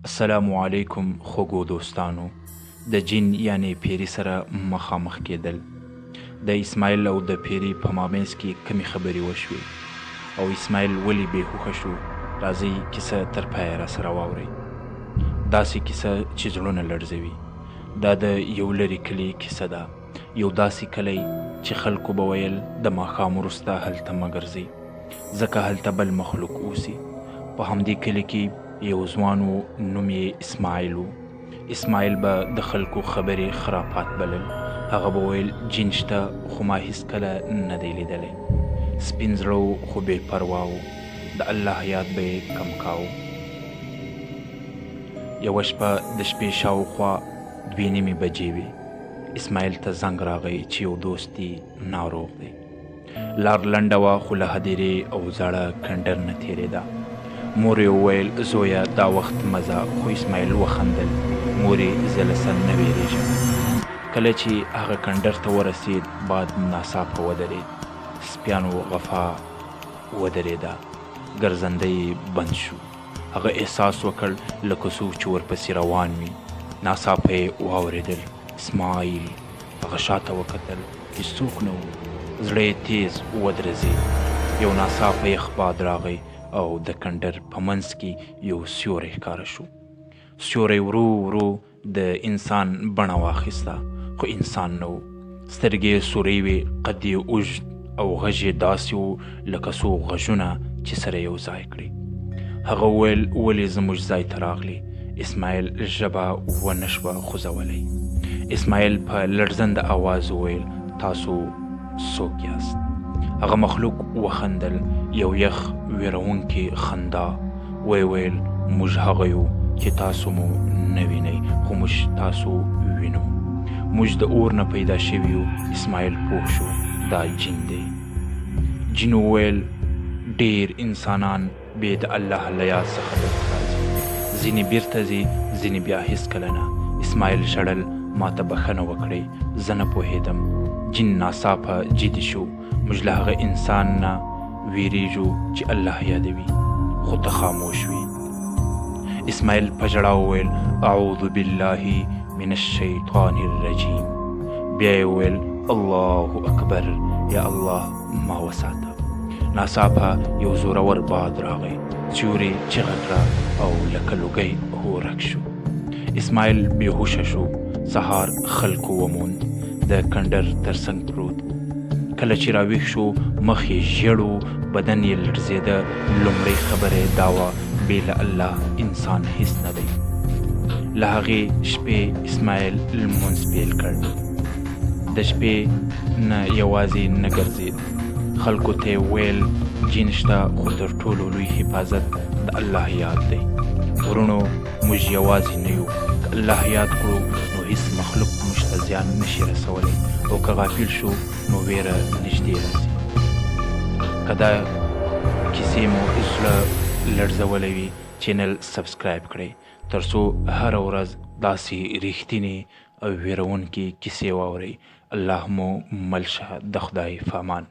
السلام علیکم خوږو دوستانو. د جین یعنی پیري سره مخامخ کېدل. د اسماعیل او د پیري په مابینځ کې کمی خبرې وشوې او اسماعیل ولې بېهوښه شو. راځئ کیسه تر پایه راسره واورئ. داسې کیسه چې زړونه لړزوي. دا د یو لرې کلي کیسه ده. یو داسې کلی چې خلکو به ویل د ماښام وروسته هلته مه ګرځئ ځکه هلته بل مخلوق اوسي. په همدې کلي کې یو ځوان و، نوم یې اسماعیل و. اسماعیل به د خلکو خبرې خرافات بلل. هغه به ویل جین شته خو ما هیڅکله نه دی لیدلی. سپین زړه و خو بې پروا و. د الله یاد به یې کم کاوه. یوه شپه د شپې شاوخوا 2:30 بجې وې. اسماعیل ته زنګ راغی چې یو دوست یې ناروغ دی. لار لنډه وه خو له هدیرې او زاړه کندر نه تېرېده. مور یې وویل زویه دا وخت مزه، خو اسماعیل وخندل. مور یې زه له سل نه ویرېږم. کله چې هغه کندر ته ورسېد باد ناڅاپه ودرېد. سپیانو غفا ودرېده. ګرځنده یې بند شو. هغه احساس وکړ لکه څوک چې ورپسې روان وي. ناڅاپه یې واورېدل اسماعیل. هغه شاته وکتل، هېڅوک نه و. زړه یې تیز ودرزېد. یو ناڅاپه یخ باد راغی او د کندر په منځ کې یو سیوری ښکاره شو. سیوری ورو ورو د انسان بڼه واخیسته خو انسان نه و. سترګې یې سورې وې، قد یې اوږد او غږ یې داسې و لکه څو غږونه چې سره یو ځای کړي. هغه وویل ولې زموږ ځای ته راغلې؟ اسماعیل ژبه ونه شوه خوځولی. اسماعیل په لړزنده آواز وویل تاسو څوک یاست؟ هغه مخلوق وخندل، یو یخ ویرونکې خندا. ویې ویل موږ هغه یو چې تاسو مو نه وینئ خو موږ تاسو وینو. موږ د اور نه پیدا شوي یو. اسماعیل پوه شو دا جین دی. جین وویل ډېر انسانان بې د الله له یاد څخه دلته راځي. ځینې بیرته ځي، ځینې بیا هېڅکله نه. اسماعیل ژړل ما ته بښنه وکړئ، زه نه پوهېدم. جین ناڅاپه جدي شو. موږ له هغه انسان نه ویریږو چې الله یادوي، خو ته خاموش وي. اسماعیل په ژړا وویل اعوذ بالله من الشیطان الرجیم. بیا یې وویل الله اکبر، یا الله ما وساته. ناڅاپه یو زورور باد راغی. سیوري چیغه کړه او لکه لوګی هورک شو. اسماعیل بېهوشه شو. سهار خلکو وموند د کندر تر څنګ پروت. کله چې راویښ شو مخ یې ژیړ و، بدن یې لړزېده. لومړۍ خبره یې دا وه بې له الله انسان هیڅ نه دی. له هغې شپې اسماعیل لمونځ پیل کړ. د شپې نه یوازې نه ګرځېد. خلکو ته یې ویل جین شته خو تر ټولو لوی حفاظت د الله یاد دی. ورونو موږ یوازې نه یو. که الله یاد کړو نو هیڅ مخلوق موږ ته زیان نشي رسولی، او که غافل شو نو ویره نږدې راځي. که دا کیسې مو زړه لړزولی وي چینل سبسکرایب کړئ تر څو هره ورځ داسې ریښتینې او ویرونکې کیسې واورئ. الله مو مل شه. د خدای په امان.